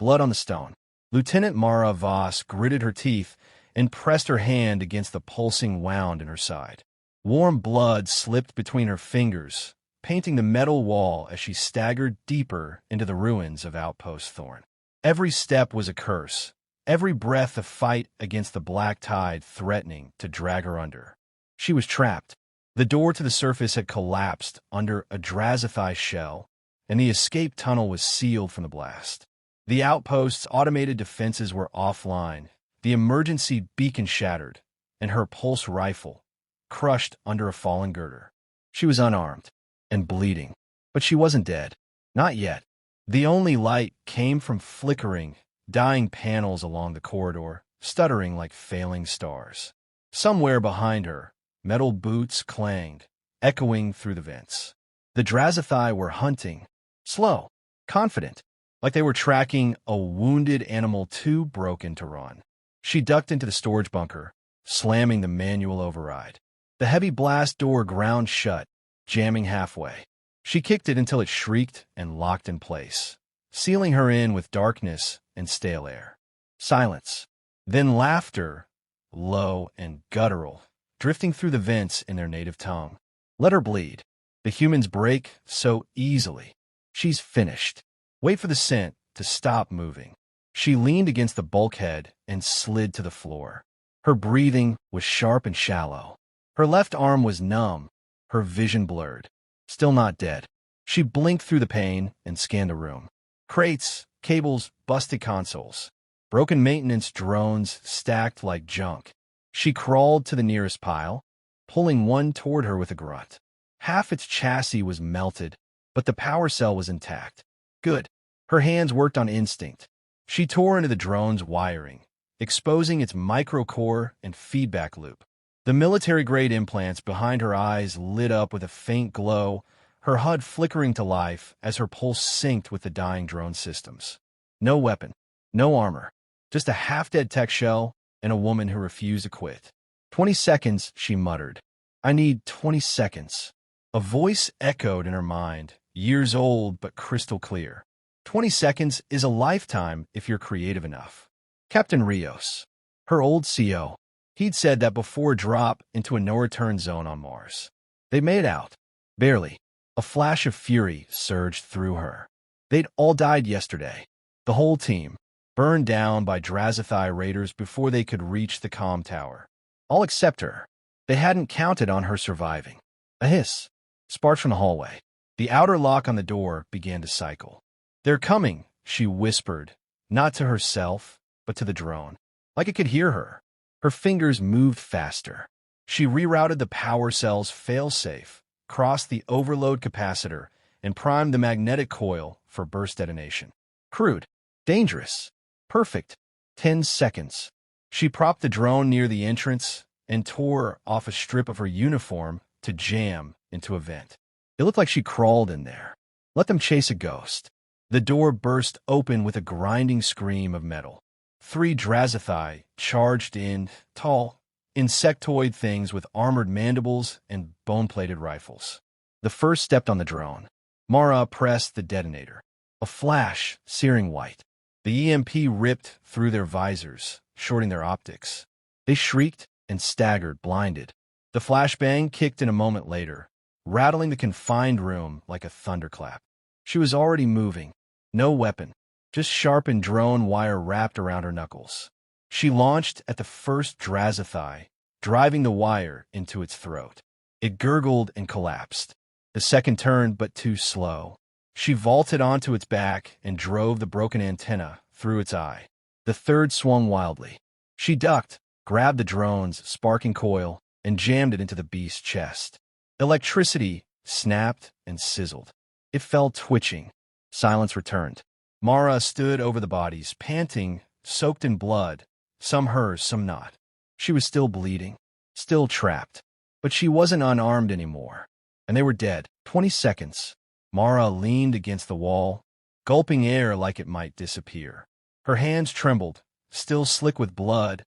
blood on the stone. Lieutenant Mara Voss gritted her teeth and pressed her hand against the pulsing wound in her side. Warm blood slipped between her fingers, painting the metal wall as she staggered deeper into the ruins of Outpost Thorn. Every step was a curse, every breath a fight against the black tide threatening to drag her under. She was trapped. The door to the surface had collapsed under a Drazathai shell, and the escape tunnel was sealed from the blast. The outpost's automated defenses were offline, the emergency beacon shattered, and her pulse rifle crushed under a fallen girder. She was unarmed and bleeding, but she wasn't dead. Not yet. The only light came from flickering, dying panels along the corridor, stuttering like failing stars. Somewhere behind her, metal boots clanged, echoing through the vents. The Drazathai were hunting, slow, confident, like they were tracking a wounded animal too broken to run. She ducked into the storage bunker, slamming the manual override. The heavy blast door ground shut, jamming halfway. She kicked it until it shrieked and locked in place, sealing her in with darkness and stale air. Silence. Then laughter, low and guttural, drifting through the vents in their native tongue. Let her bleed. The humans break so easily. She's finished. Wait for the scent to stop moving. She leaned against the bulkhead and slid to the floor. Her breathing was sharp and shallow. Her left arm was numb, her vision blurred. Still not dead. She blinked through the pain and scanned the room. Crates, cables, busted consoles. Broken maintenance drones stacked like junk. She crawled to the nearest pile, pulling one toward her with a grunt. Half its chassis was melted, but the power cell was intact. Good. Her hands worked on instinct. She tore into the drone's wiring, exposing its microcore and feedback loop. The military-grade implants behind her eyes lit up with a faint glow, her HUD flickering to life as her pulse synced with the dying drone systems. No weapon, no armor, just a half-dead tech shell and a woman who refused to quit. 20 seconds, she muttered. I need 20 seconds. A voice echoed in her mind, years old but crystal clear. 20 seconds is a lifetime if you're creative enough. Captain Rios, her old CO. He'd said that before drop into a no-return zone on Mars. They made out. Barely. A flash of fury surged through her. They'd all died yesterday. The whole team, burned down by Drazathai raiders before they could reach the comm tower. All except her. They hadn't counted on her surviving. A hiss sparked from the hallway. The outer lock on the door began to cycle. They're coming, she whispered, not to herself, but to the drone. Like it could hear her. Her fingers moved faster. She rerouted the power cell's failsafe, crossed the overload capacitor, and primed the magnetic coil for burst detonation. Crude. Dangerous. Perfect. 10 seconds. She propped the drone near the entrance and tore off a strip of her uniform to jam into a vent. It looked like she crawled in there. Let them chase a ghost. The door burst open with a grinding scream of metal. 3 Drazathai charged in, tall, insectoid things with armored mandibles and bone-plated rifles. The first stepped on the drone. Mara pressed the detonator. A flash, searing white. The EMP ripped through their visors, shorting their optics. They shrieked and staggered, blinded. The flashbang kicked in a moment later, rattling the confined room like a thunderclap. She was already moving. No weapon. Just sharpened drone wire wrapped around her knuckles. She launched at the first Drazathai, driving the wire into its throat. It gurgled and collapsed. The second turned, but too slow. She vaulted onto its back and drove the broken antenna through its eye. The third swung wildly. She ducked, grabbed the drone's sparking coil, and jammed it into the beast's chest. Electricity snapped and sizzled. It fell twitching. Silence returned. Mara stood over the bodies, panting, soaked in blood, some hers, some not. She was still bleeding, still trapped, but she wasn't unarmed anymore, and they were dead. 20 seconds. Mara leaned against the wall, gulping air like it might disappear. Her hands trembled, still slick with blood,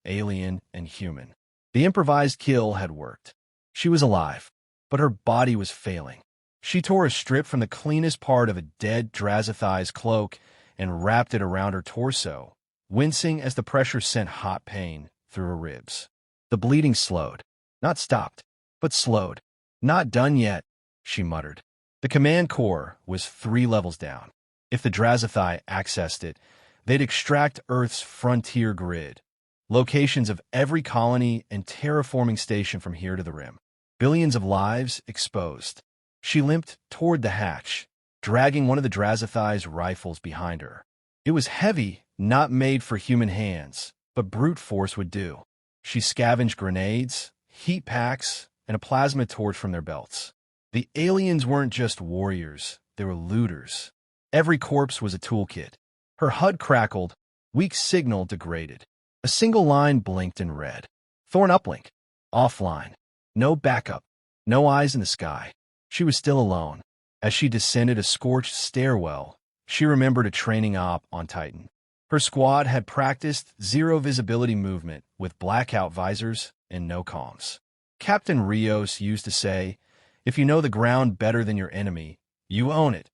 alien and human. The improvised kill had worked. She was alive, but her body was failing. She tore a strip from the cleanest part of a dead Drazathai's cloak and wrapped it around her torso, wincing as the pressure sent hot pain through her ribs. The bleeding slowed. Not stopped, but slowed. Not done yet, she muttered. The command core was 3 levels down. If the Drazathai accessed it, they'd extract Earth's frontier grid, locations of every colony and terraforming station from here to the rim. Billions of lives exposed. She limped toward the hatch, dragging one of the Drazathai's rifles behind her. It was heavy, not made for human hands, but brute force would do. She scavenged grenades, heat packs, and a plasma torch from their belts. The aliens weren't just warriors, they were looters. Every corpse was a toolkit. Her HUD crackled, weak signal degraded. A single line blinked in red. Thorn uplink. Offline. No backup. No eyes in the sky. She was still alone. As she descended a scorched stairwell, she remembered a training op on Titan. Her squad had practiced zero visibility movement with blackout visors and no comms. Captain Rios used to say, "If you know the ground better than your enemy, you own it,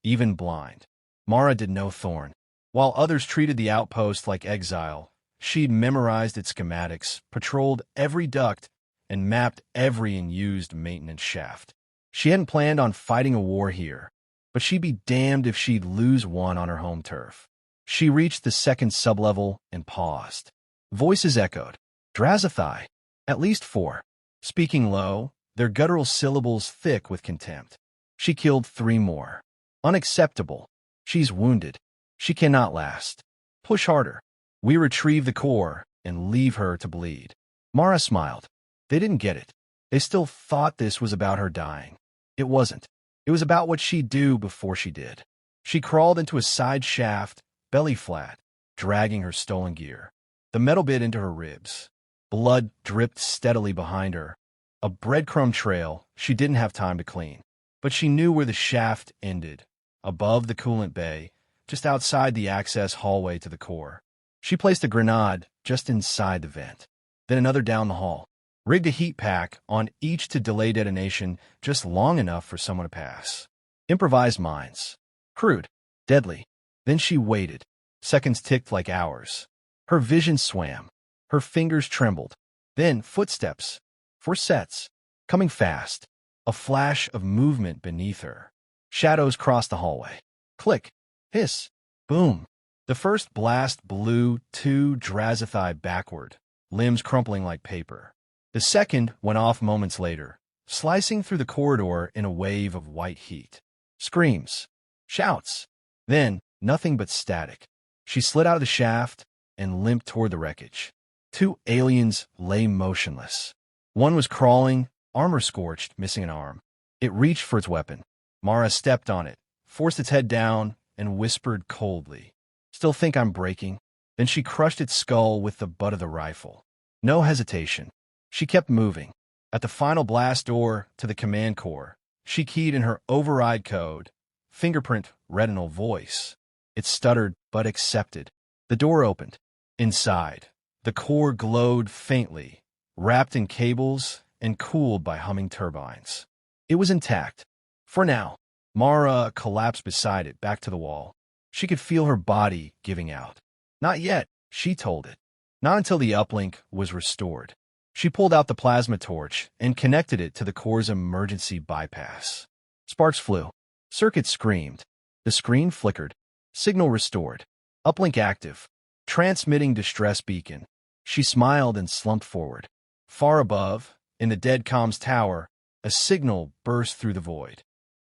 even blind." Mara did no Thorn. While others treated the outpost like exile, she'd memorized its schematics, patrolled every duct, and mapped every unused maintenance shaft. She hadn't planned on fighting a war here, but she'd be damned if she'd lose one on her home turf. She reached the second sublevel and paused. Voices echoed. Drazathai. At least 4. Speaking low, their guttural syllables thick with contempt. She killed 3 more. Unacceptable. She's wounded. She cannot last. Push harder. We retrieve the core and leave her to bleed. Mara smiled. They didn't get it. They still thought this was about her dying. It wasn't. It was about what she'd do before she did. She crawled into a side shaft, belly flat, dragging her stolen gear. The metal bit into her ribs. Blood dripped steadily behind her. A breadcrumb trail she didn't have time to clean. But she knew where the shaft ended, above the coolant bay, just outside the access hallway to the core. She placed a grenade just inside the vent, then another down the hall. Rigged a heat pack on each to delay detonation just long enough for someone to pass. Improvised mines. Crude. Deadly. Then she waited. Seconds ticked like hours. Her vision swam. Her fingers trembled. Then footsteps. 4 sets. Coming fast. A flash of movement beneath her. Shadows crossed the hallway. Click. Hiss. Boom. The first blast blew 2 Drazathai backward, limbs crumpling like paper. The second went off moments later, slicing through the corridor in a wave of white heat. Screams. Shouts. Then, nothing but static. She slid out of the shaft and limped toward the wreckage. 2 aliens lay motionless. One was crawling, armor scorched, missing an arm. It reached for its weapon. Mara stepped on it, forced its head down, and whispered coldly, "Still think I'm breaking?" Then she crushed its skull with the butt of the rifle. No hesitation. She kept moving. At the final blast door to the command core, she keyed in her override code, fingerprint retinal voice. It stuttered, but accepted. The door opened. Inside, the core glowed faintly, wrapped in cables and cooled by humming turbines. It was intact. For now. Mara collapsed beside it, back to the wall. She could feel her body giving out. Not yet, she told it. Not until the uplink was restored. She pulled out the plasma torch and connected it to the core's emergency bypass. Sparks flew. Circuits screamed. The screen flickered. Signal restored. Uplink active. Transmitting distress beacon. She smiled and slumped forward. Far above, in the dead comms tower, a signal burst through the void.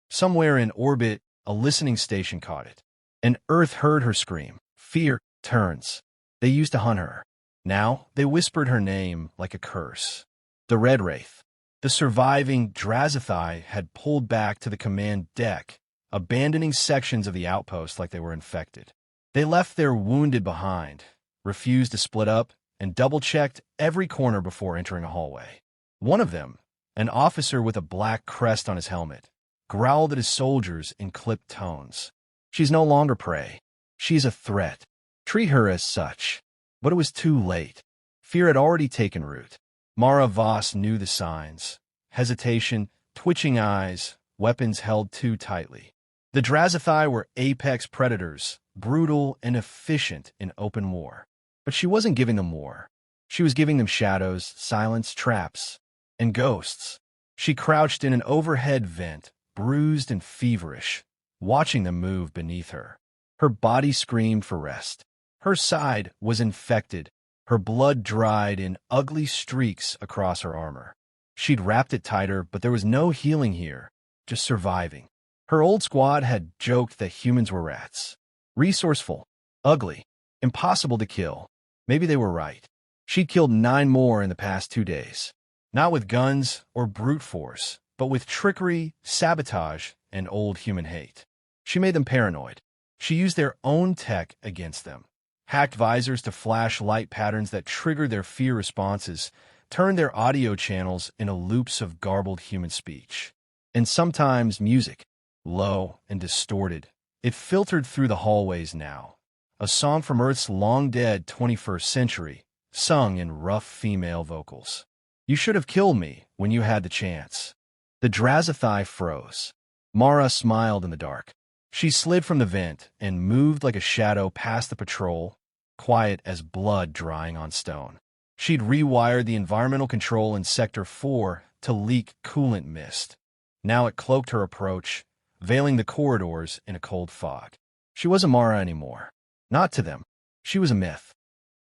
Somewhere in orbit, a listening station caught it. And Earth heard her scream. Fear turns. They used to hunt her. Now, they whispered her name like a curse. The Red Wraith. The surviving Drazathai had pulled back to the command deck, abandoning sections of the outpost like they were infected. They left their wounded behind, refused to split up, and double-checked every corner before entering a hallway. One of them, an officer with a black crest on his helmet, growled at his soldiers in clipped tones. She's no longer prey. She's a threat. Treat her as such. But it was too late. Fear had already taken root. Mara Voss knew the signs. Hesitation, twitching eyes, weapons held too tightly. The Drazathai were apex predators, brutal, and efficient in open war. But she wasn't giving them war. She was giving them shadows, silence, traps, and ghosts. She crouched in an overhead vent, bruised and feverish, watching them move beneath her. Her body screamed for rest. Her side was infected, her blood dried in ugly streaks across her armor. She'd wrapped it tighter, but there was no healing here, just surviving. Her old squad had joked that humans were rats. Resourceful, ugly, impossible to kill. Maybe they were right. She'd killed 9 more in the past 2 days. Not with guns or brute force, but with trickery, sabotage, and old human hate. She made them paranoid. She used their own tech against them. Hacked visors to flash light patterns that triggered their fear responses, turned their audio channels into loops of garbled human speech. And sometimes music, low and distorted. It filtered through the hallways now. A song from Earth's long-dead 21st century, sung in rough female vocals. You should have killed me when you had the chance. The Drazathai froze. Mara smiled in the dark. She slid from the vent and moved like a shadow past the patrol, quiet as blood drying on stone. She'd rewired the environmental control in Sector 4 to leak coolant mist. Now it cloaked her approach, veiling the corridors in a cold fog. She wasn't Mara anymore. Not to them. She was a myth.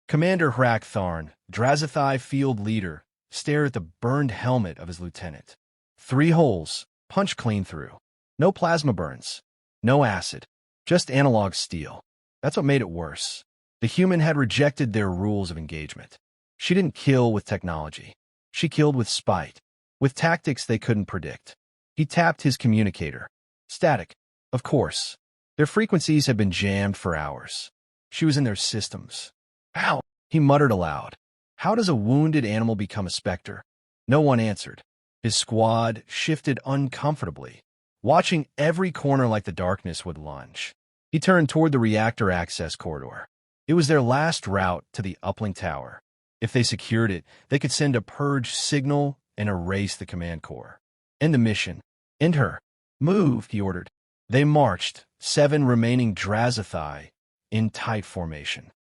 Commander Hrak Tharn, Drazathai field leader, stared at the burned helmet of his lieutenant. 3 holes, punched clean through. No plasma burns. No acid. Just analog steel. That's what made it worse. The human had rejected their rules of engagement. She didn't kill with technology. She killed with spite, with tactics they couldn't predict. He tapped his communicator. Static, of course. Their frequencies had been jammed for hours. She was in their systems. How? He muttered aloud. How does a wounded animal become a specter? No one answered. His squad shifted uncomfortably, watching every corner like the darkness would lunge. He turned toward the reactor access corridor. It was their last route to the uplink tower. If they secured it, they could send a purge signal and erase the command core. End the mission. End her. Move, he ordered. They marched, 7 remaining Drazathai, in tight formation.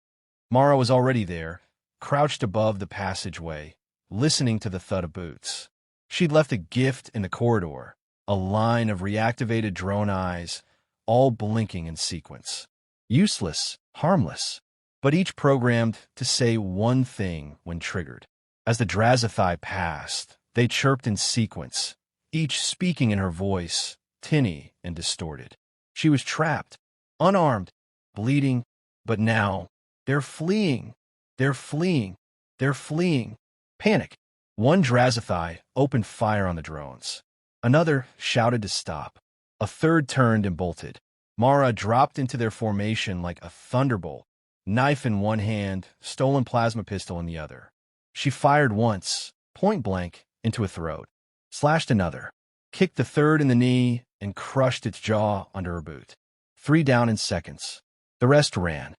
Mara was already there, crouched above the passageway, listening to the thud of boots. She'd left a gift in the corridor, a line of reactivated drone eyes, all blinking in sequence. Useless, harmless, but each programmed to say one thing when triggered. As the Drazathai passed, they chirped in sequence, each speaking in her voice, tinny and distorted. She was trapped, unarmed, bleeding, but now, they're fleeing, they're fleeing, they're fleeing. Panic. One Drazathai opened fire on the drones. Another shouted to stop. A third turned and bolted. Mara dropped into their formation like a thunderbolt, knife in one hand, stolen plasma pistol in the other. She fired once, point blank, into a throat, slashed another, kicked the third in the knee, and crushed its jaw under her boot. 3 down in seconds. The rest ran.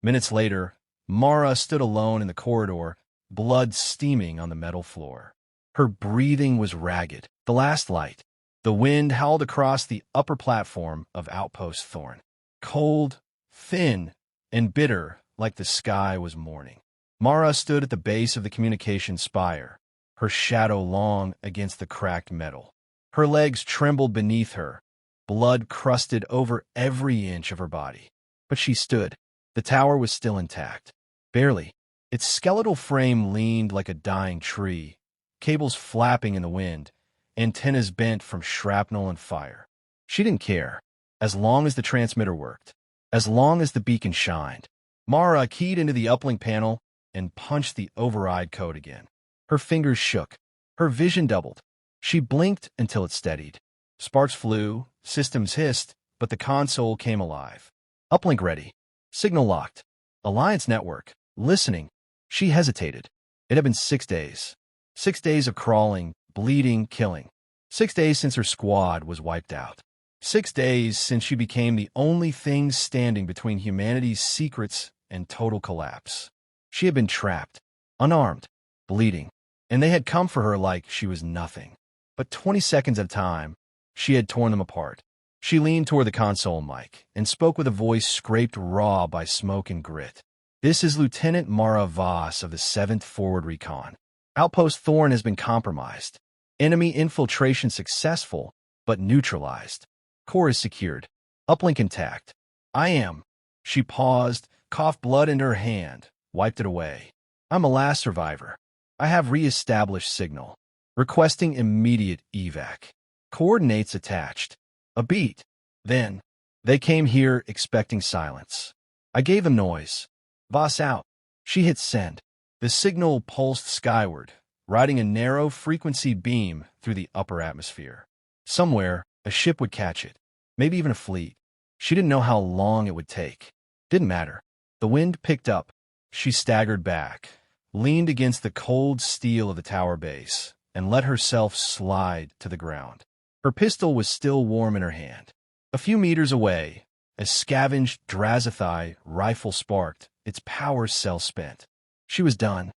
Minutes later, Mara stood alone in the corridor, blood steaming on the metal floor. Her breathing was ragged. The last light. The wind howled across the upper platform of Outpost Thorn. Cold, thin, and bitter like the sky was mourning. Mara stood at the base of the communication spire, her shadow long against the cracked metal. Her legs trembled beneath her, blood crusted over every inch of her body. But she stood. The tower was still intact. Barely. Its skeletal frame leaned like a dying tree, cables flapping in the wind, antennas bent from shrapnel and fire. She didn't care, as long as the transmitter worked, as long as the beacon shined. Mara keyed into the uplink panel and punched the override code again. Her fingers shook. Her vision doubled. She blinked until it steadied. Sparks flew, systems hissed, but the console came alive. Uplink ready. Signal locked. Alliance network. Listening. She hesitated. It had been 6 days. 6 days of crawling, bleeding, killing. 6 days since her squad was wiped out. 6 days since she became the only thing standing between humanity's secrets and total collapse. She had been trapped, unarmed, bleeding, and they had come for her like she was nothing. But 20 seconds at a time, she had torn them apart. She leaned toward the console mic and spoke with a voice scraped raw by smoke and grit. "This is Lieutenant Mara Voss of the 7th Forward Recon. Outpost Thorn has been compromised. Enemy infiltration successful, but neutralized. Core is secured. Uplink intact. I am." She paused, coughed blood into her hand, wiped it away. "I'm a last survivor. I have re-established signal. Requesting immediate evac. Coordinates attached. A beat. Then, they came here expecting silence. I gave them noise. Voss out." She hit send. The signal pulsed skyward, riding a narrow frequency beam through the upper atmosphere. Somewhere, a ship would catch it, maybe even a fleet. She didn't know how long it would take. Didn't matter. The wind picked up. She staggered back, leaned against the cold steel of the tower base, and let herself slide to the ground. Her pistol was still warm in her hand. A few meters away, a scavenged Drazithai rifle sparked, its power cell spent. She was done.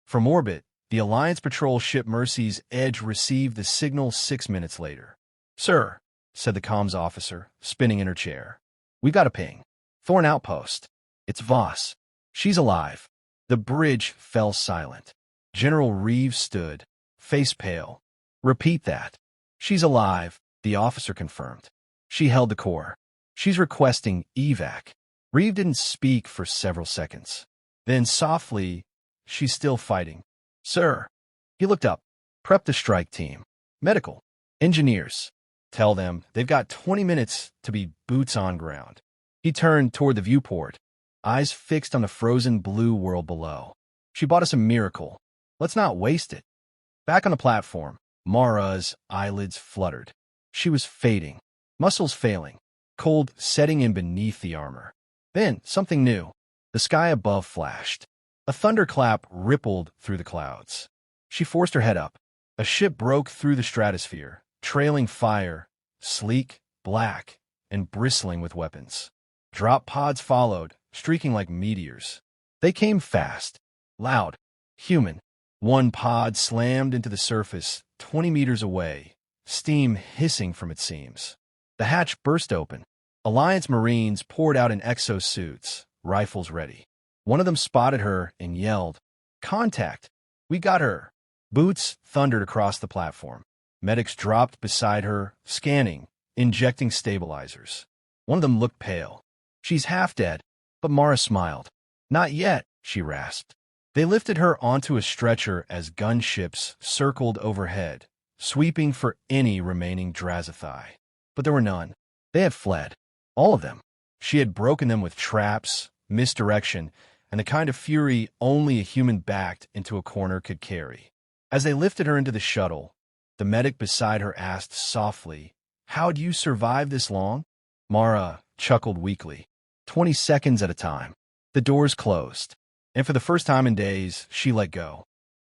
From orbit, the Alliance patrol ship Mercy's Edge received the signal 6 minutes later. "Sir," said the comms officer, spinning in her chair. "We got a ping. Thorn Outpost. It's Voss. She's alive." The bridge fell silent. General Reeves stood, face pale. "Repeat that." "She's alive," the officer confirmed. "She held the core. She's requesting evac." Reeves didn't speak for several seconds. Then softly, "She's still fighting." "Sir." He looked up. "Prep the strike team. Medical. Engineers. Tell them they've got 20 minutes to be boots on ground." He turned toward the viewport, eyes fixed on the frozen blue world below. "She bought us a miracle. Let's not waste it." Back on the platform, Mara's eyelids fluttered. She was fading, muscles failing, cold setting in beneath the armor. Then, something new. The sky above flashed. A thunderclap rippled through the clouds. She forced her head up. A ship broke through the stratosphere, trailing fire, sleek, black, and bristling with weapons. Drop pods followed, streaking like meteors. They came fast, loud, human. One pod slammed into the surface 20 meters away, steam hissing from its seams. The hatch burst open. Alliance Marines poured out in exosuits, rifles ready. One of them spotted her and yelled, "Contact! We got her!" Boots thundered across the platform. Medics dropped beside her, scanning, injecting stabilizers. One of them looked pale. "She's half dead," but Mara smiled. "Not yet," she rasped. They lifted her onto a stretcher as gunships circled overhead, sweeping for any remaining Drazithai. But there were none. They had fled. All of them. She had broken them with traps, misdirection, and the kind of fury only a human backed into a corner could carry. As they lifted her into the shuttle, the medic beside her asked softly, "How'd you survive this long?" Mara chuckled weakly. 20 seconds at a time. The doors closed, and for the first time in days, she let go.